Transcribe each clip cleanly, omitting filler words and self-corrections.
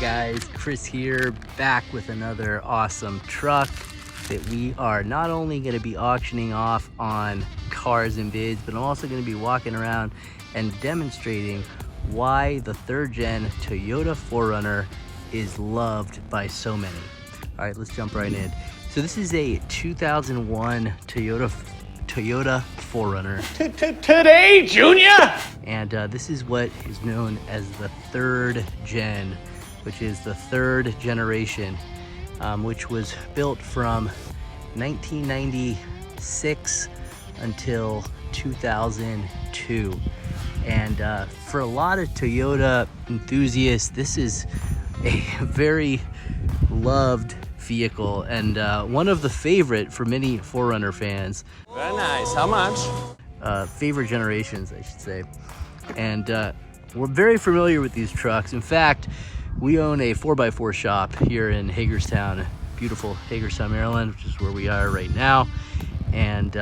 guys, Chris here, back with another awesome truck that we are not only going to be auctioning off on Cars and Bids, but I'm also going to be walking around and demonstrating why the third gen Toyota 4Runner is loved by so many. All right, let's jump right in. So this is a 2001 Toyota 4Runner. Today, Junior! And this is what is known as the third gen, which is the third generation, which was built from 1996 until 2002. And for a lot of Toyota enthusiasts, this is a very loved vehicle and one of the favorite for many 4Runner fans. Very nice. How much? Favorite generations, I should say. And we're very familiar with these trucks. In fact, we own a 4x4 shop here in Hagerstown, beautiful Hagerstown, Maryland, which is where we are right now. And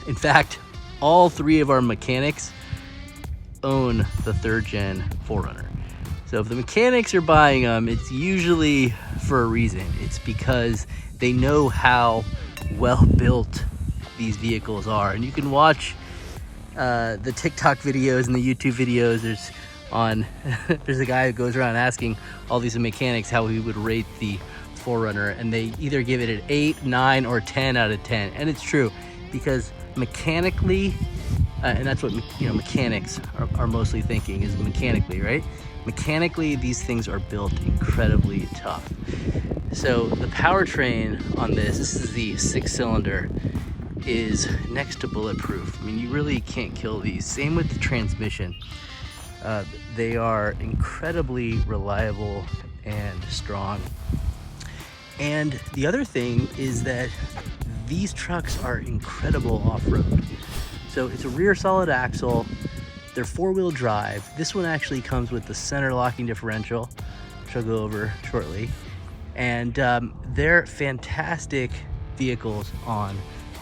in fact, all three of our mechanics own the third gen 4Runner. So if the mechanics are buying them, it's usually for a reason. It's because they know how well built these vehicles are. And you can watch the TikTok videos and the YouTube videos. There's a guy who goes around asking all these mechanics how he would rate the 4Runner, and they either give it an 8, 9, or 10 out of 10. And it's true, because mechanically, and that's what mechanics are mostly thinking, is mechanically, right? Mechanically, these things are built incredibly tough. So the powertrain on this is the 6-cylinder, is next to bulletproof. I mean, you really can't kill these. Same with the transmission. They are incredibly reliable and strong. And the other thing is that these trucks are incredible off-road. So it's a rear solid axle. They're 4-wheel drive. This one actually comes with the center locking differential, which I'll go over shortly. And they're fantastic vehicles on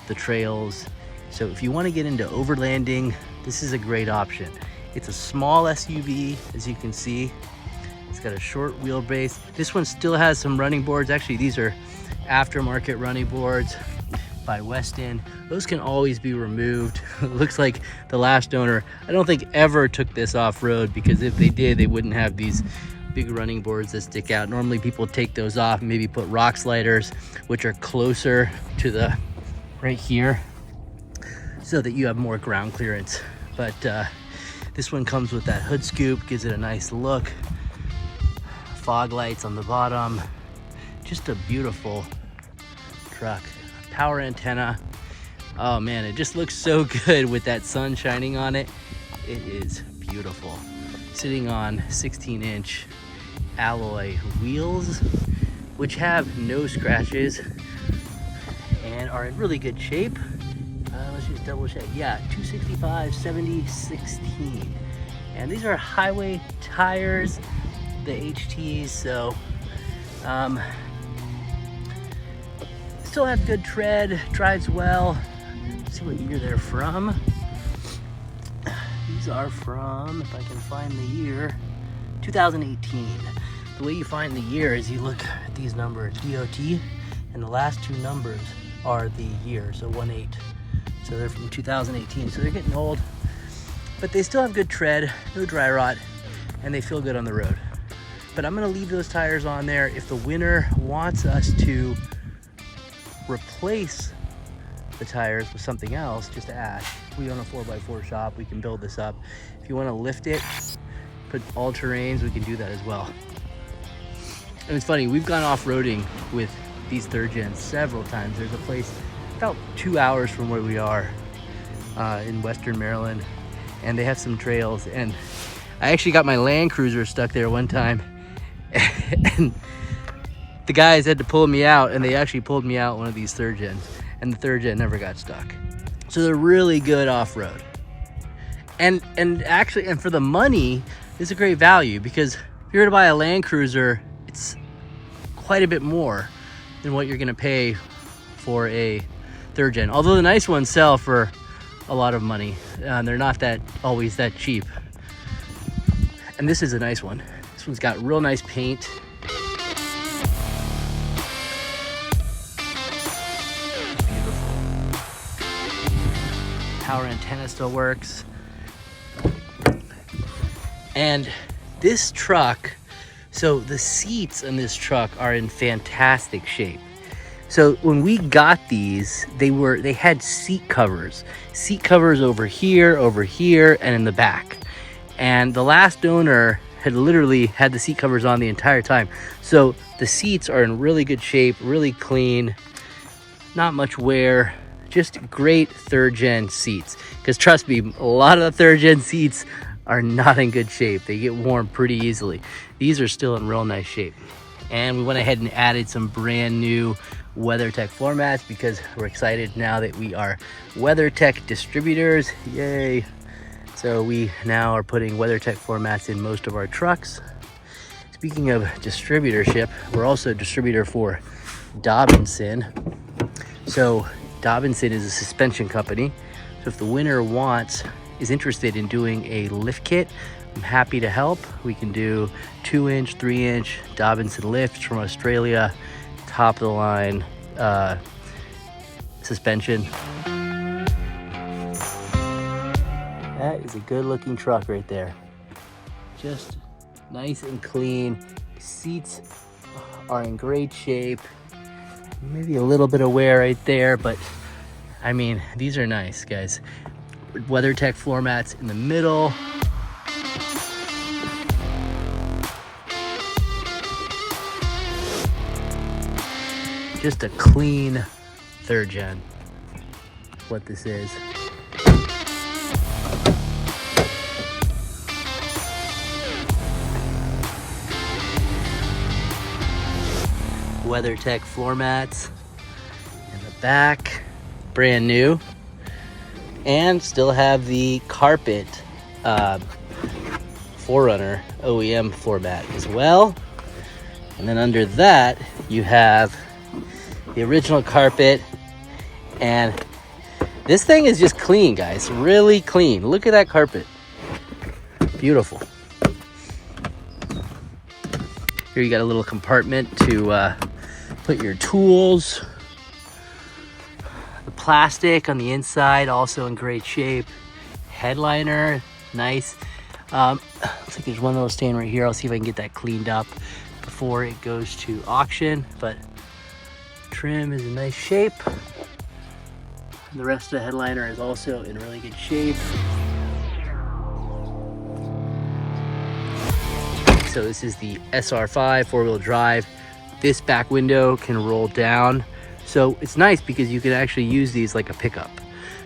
the trails. So if you want to get into overlanding, this is a great option. It's a small SUV, as you can see. It's got a short wheelbase. This one still has some running boards. Actually, these are aftermarket running boards by Weston. Those can always be removed. It looks like the last owner, I don't think ever took this off-road, because if they did, they wouldn't have these big running boards that stick out. Normally people take those off and maybe put rock sliders, which are closer to the right here, so that you have more ground clearance. But this one comes with that hood scoop, gives it a nice look. Fog lights on the bottom. Just a beautiful truck. Power antenna. Oh man, it just looks so good with that sun shining on it. It is beautiful. Sitting on 16-inch alloy wheels, which have no scratches and are in really good shape. Let's just double check. Yeah, 265 70 16. And these are highway tires, the HTs, so still have good tread, drives well. Let's see what year they're from. These are from, if I can find the year, 2018. The way you find the year is you look at these numbers, DOT, and the last two numbers are the year, so 18. So they're from 2018, so they're getting old, but they still have good tread, no dry rot, and they feel good on the road. But I'm gonna leave those tires on there. If the winner wants us to replace the tires with something else, just ask. We own a 4x4 shop, we can build this up. If you want to lift it, put all terrains, we can do that as well. And it's funny, we've gone off-roading with these third gens several times. There's a place about 2 hours from where we are in Western Maryland, and they have some trails, and I actually got my Land Cruiser stuck there one time, and the guys had to pull me out, and they actually pulled me out one of these third gens, and the third gen never got stuck. So they're really good off-road. And for the money, it's a great value, because if you're to buy a Land Cruiser, it's quite a bit more than what you're gonna pay for a third gen. Although the nice ones sell for a lot of money. They're not always that cheap. And this is a nice one. This This one's got real nice paint. Beautiful. Power antenna still works. And this truck, so the seats in this truck are in fantastic shape. So when we got these, they had seat covers over here, and in the back. And the last owner had literally had the seat covers on the entire time. So the seats are in really good shape, really clean, not much wear, just great third gen seats. Because trust me, a lot of the third gen seats are not in good shape. They get worn pretty easily. These are still in real nice shape. And we went ahead and added some brand new WeatherTech floor mats because we're excited now that we are WeatherTech distributors. Yay. So we now are putting WeatherTech floor mats in most of our trucks. Speaking of distributorship, we're also a distributor for Dobinson. So Dobinson is a suspension company. So if the winner is interested in doing a lift kit, I'm happy to help. We can do 2-inch, 3-inch Dobinson lifts from Australia, top of the line suspension. That is a good looking truck right there. Just nice and clean. Seats are in great shape. Maybe a little bit of wear right there, but I mean, these are nice, guys. WeatherTech floor mats in the middle. Just a clean third gen, what this is. WeatherTech floor mats in the back, brand new, and still have the carpet 4runner OEM floor mat as well. And then under that you have the original carpet, and this thing is just clean, guys, really clean. Look at that carpet, beautiful. Here you got a little compartment to put your tools. The plastic on the inside also in great shape. Headliner, nice. Looks like there's one little stain right here. I'll see if I can get that cleaned up before it goes to auction, but trim is in nice shape. The rest of the headliner is also in really good shape. So this is the SR5 4-wheel drive. This back window can roll down. So it's nice because you can actually use these like a pickup.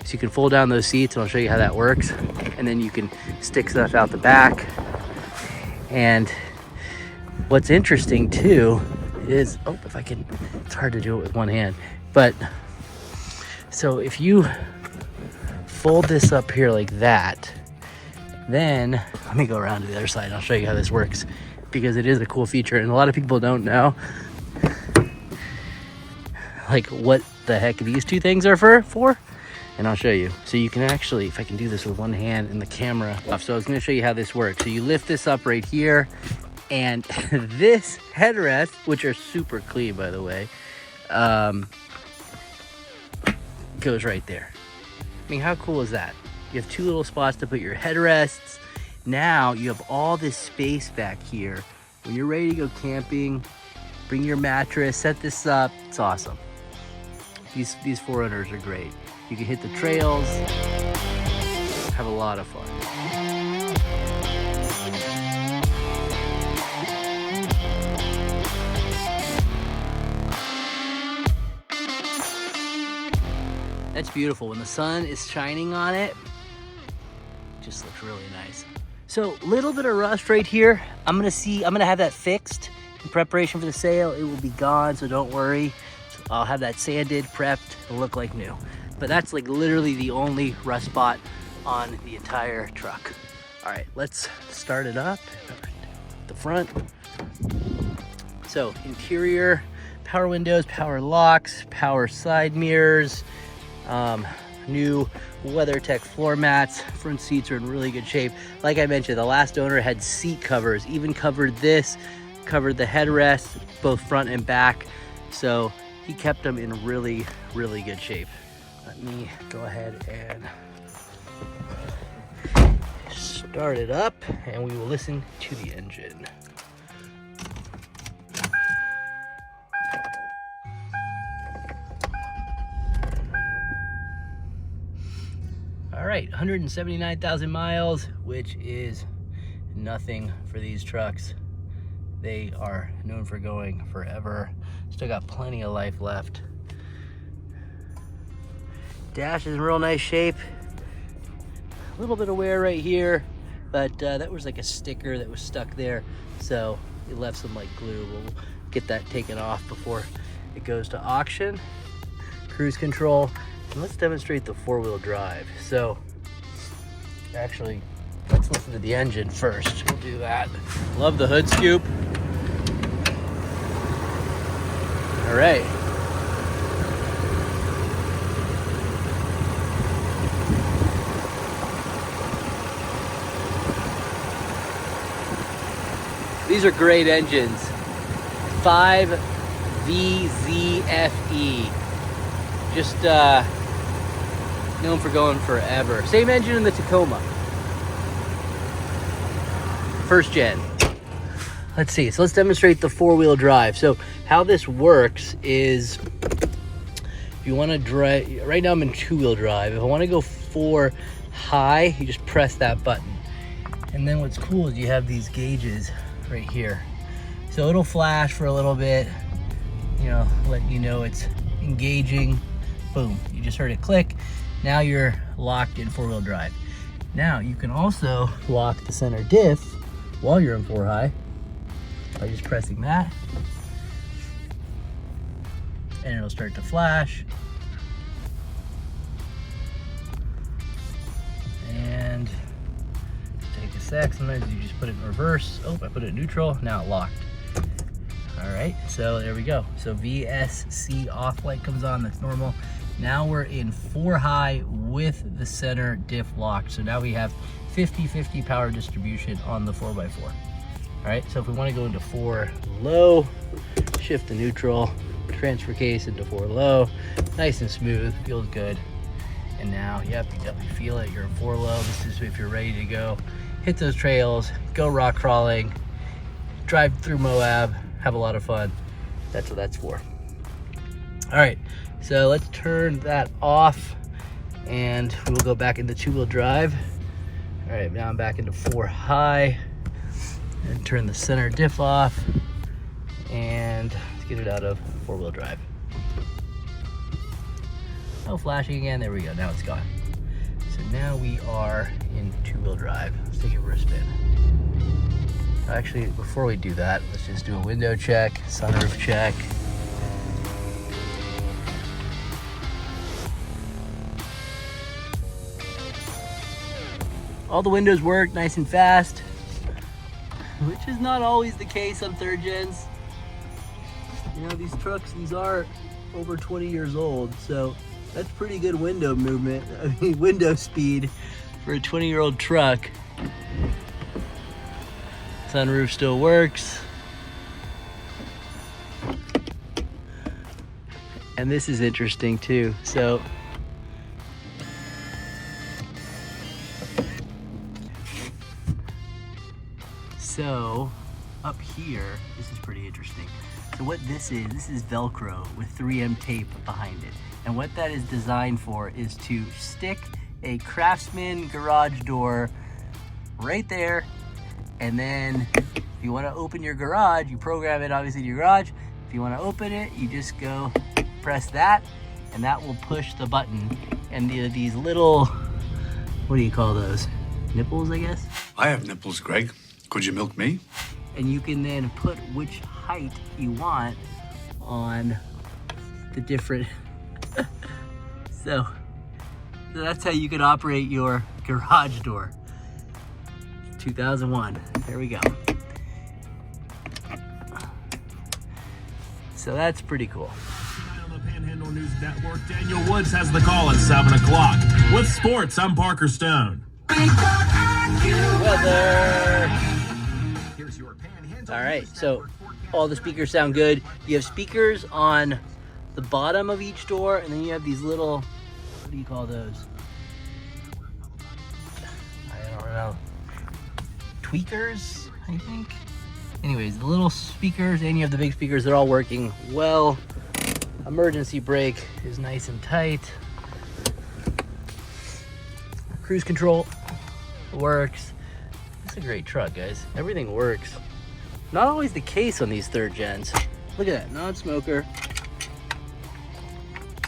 So you can fold down those seats, and I'll show you how that works. And then you can stick stuff out the back. And what's interesting too is, if I can, it's hard to do it with one hand. But so if you fold this up here like that, then let me go around to the other side and I'll show you how this works, because it is a cool feature and a lot of people don't know like what the heck these two things are for, and I'll show you. So you can actually, if I can do this with one hand and the camera off, so I was going to show you how this works. So you lift this up right here, and this headrest, which are super clean by the way, goes right there. I mean, how cool is that? You have two little spots to put your headrests. Now you have all this space back here. When you're ready to go camping, bring your mattress, set this up. It's awesome. These 4runners are great. You can hit the trails, have a lot of fun. That's beautiful. When the sun is shining on it, it just looks really nice. So a little bit of rust right here. I'm gonna have that fixed in preparation for the sale. It will be gone, so don't worry. So I'll have that sanded, prepped, it'll look like new. But that's like literally the only rust spot on the entire truck. All right, let's start it up. The front. So interior, power windows, power locks, power side mirrors. new WeatherTech floor mats. Front seats are in really good shape. Like I mentioned, the last owner had seat covers, even covered this, covered the headrest, both front and back. So he kept them in really, really good shape. Let me go ahead and start it up and we will listen to the engine. All right, 179,000 miles, which is nothing for these trucks. They are known for going forever. Still got plenty of life left. Dash is in real nice shape. A little bit of wear right here, but that was like a sticker that was stuck there. So it left some like glue. We'll get that taken off before it goes to auction. Cruise control. And let's demonstrate the 4-wheel drive. So actually, let's listen to the engine first. We'll do that. Love the hood scoop. All right. These are great engines. 5VZFE. Just known for going forever. Same engine in the Tacoma. First gen. Let's see, so let's demonstrate the 4-wheel drive. So how this works is, if you wanna drive, right now I'm in 2-wheel drive. If I wanna go 4 high, you just press that button. And then what's cool is you have these gauges right here. So it'll flash for a little bit, you know, let you know it's engaging. Boom, you just heard it click. Now you're locked in 4-wheel drive. Now you can also lock the center diff while you're in 4 high by just pressing that. And it'll start to flash. And take a sec, sometimes you just put it in reverse. Oh, I put it in neutral, now it locked. All right, so there we go. So VSC off light comes on, that's normal. Now we're in 4 high with the center diff locked. So now we have 50-50 power distribution on the 4x4. All right, so if we want to go into 4 low, shift to neutral, transfer case into 4 low, nice and smooth, feels good. And now, yep, you definitely feel it. You're in 4 low. This is if you're ready to go hit those trails, go rock crawling, drive through Moab, have a lot of fun. That's what that's for. All right, so let's turn that off and we will go back into 2-wheel drive. All right, now I'm back into 4 high and turn the center diff off and let's get it out of 4-wheel drive. No flashing again, there we go, now it's gone. So now we are in 2-wheel drive. Let's take it for a spin. Actually, before we do that, let's just do a window check, sunroof check. All the windows work nice and fast, which is not always the case on 3rd gens. You know, these trucks, these are over 20 years old, so that's pretty good window movement. I mean, window speed for a 20-year-old truck. Sunroof still works. And this is interesting too. So up here, this is pretty interesting. So what this is Velcro with 3M tape behind it. And what that is designed for is to stick a Craftsman garage door right there. And then if you want to open your garage, you program it obviously to your garage. If you want to open it, you just go press that and that will push the button. And these little, what do you call those? Nipples, I guess? I have nipples, Greg. Could you milk me? And you can then put which height you want on the different, so that's how you can operate your garage door. 2001, there we go. So that's pretty cool. Panhandle News Network, Daniel Woods has the call at 7 o'clock. With sports, I'm Parker Stone. Weather. All right, so all the speakers sound good. You have speakers on the bottom of each door, and then you have these little, what do you call those? I don't know. Tweakers, I think. Anyways, the little speakers, and you have the big speakers, they're all working well. Emergency brake is nice and tight. Cruise control works. It's a great truck, guys. Everything works. Not always the case on these third gens. Look at that, non-smoker.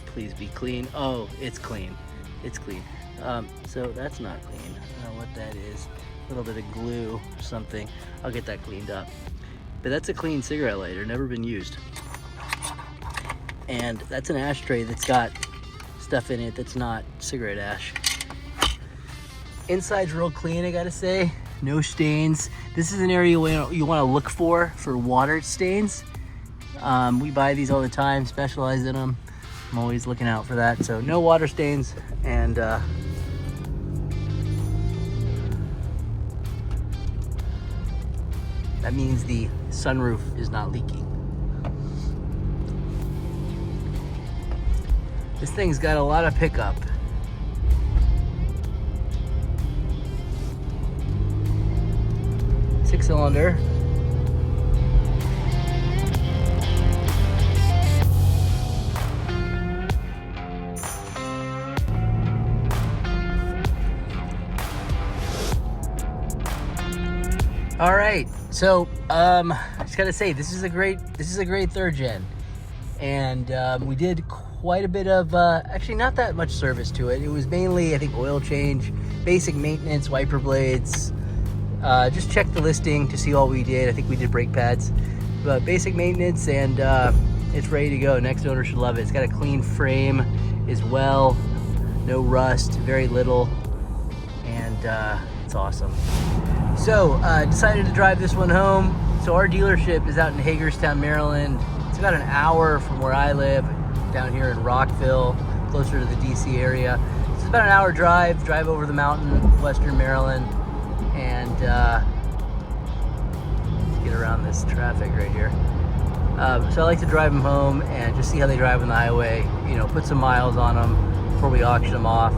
Please be clean. Oh, it's clean. It's clean. So that's not clean. I don't know what that is. A little bit of glue or something. I'll get that cleaned up. But that's a clean cigarette lighter, never been used. And that's an ashtray that's got stuff in it that's not cigarette ash. Inside's real clean, I gotta say. No stains. This is an area you want to look for water stains. We buy these all the time, specialize in them. I'm always looking out for that. So no water stains, and that means the sunroof is not leaking. This thing's got a lot of pickup. Six-cylinder. All right, so I just gotta say this is a great third gen, and we did quite a bit of actually not that much service to it. It was mainly, I think, oil change, basic maintenance, wiper blades. Just check the listing to see all we did. I think we did brake pads, but basic maintenance, and it's ready to go. Next owner should love it. It's got a clean frame as well, no rust, very little, and it's awesome. So decided to drive this one home. So our dealership is out in Hagerstown, Maryland. It's about an hour from where I live, down here in Rockville, closer to the DC area. So it's about an hour drive over the mountain, western Maryland, and get around this traffic right here. So I like to drive them home and just see how they drive on the highway, you know, put some miles on them before we auction them off.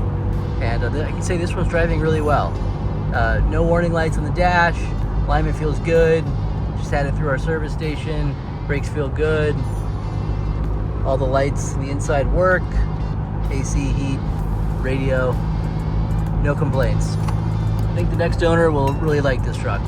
And I can say this one's driving really well. No warning lights on the dash, alignment feels good, just had it through our service station, brakes feel good, all the lights on the inside work, AC, heat, radio, no complaints. I think the next owner will really like this truck.